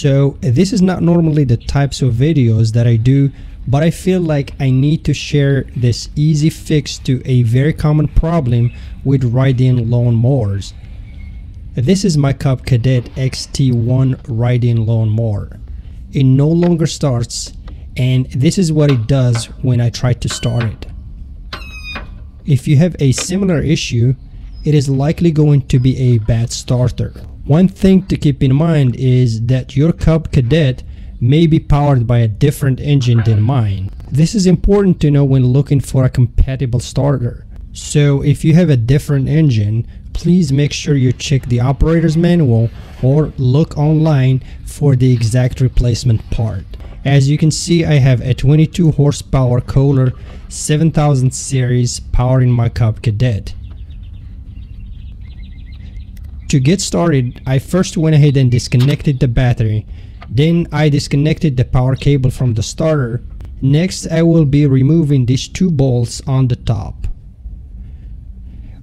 So this is not normally the types of videos that I do, but I feel like I need to share this easy fix to a very common problem with ride-in lawn mowers. This is my Cub Cadet XT1 ride-in lawn mower. It no longer starts, and this is what it does when I try to start it. If you have a similar issue, it is likely going to be a bad starter. One thing to keep in mind is that your Cub Cadet may be powered by a different engine than mine. This is important to know when looking for a compatible starter. So if you have a different engine, please make sure you check the operator's manual or look online for the exact replacement part. As you can see, I have a 22 horsepower Kohler 7000 series powering my Cub Cadet. To get started, I first went ahead and disconnected the battery. Then I disconnected the power cable from the starter. Next, I will be removing these two bolts on the top.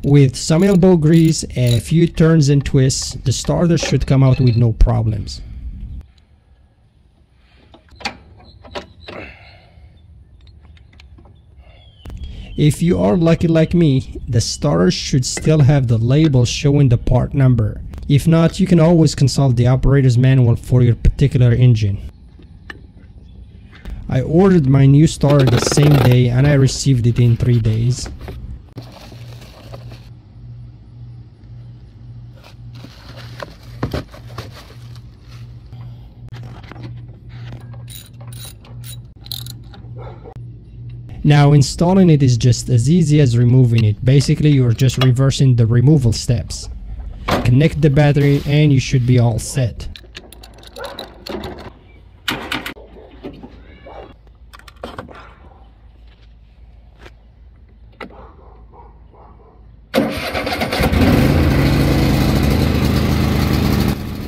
With some elbow grease and a few turns and twists, the starter should come out with no problems. If you are lucky like me, the starter should still have the label showing the part number. If not, you can always consult the operator's manual for your particular engine. I ordered my new starter the same day and I received it in 3 days. Now installing it is just as easy as removing it. Basically, you're just reversing the removal steps. Connect the battery and you should be all set.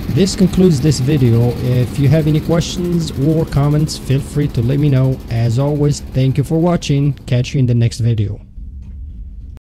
This concludes this video. If you have any questions or comments, feel free to let me know. As always, thank you for watching. Catch you in the next video.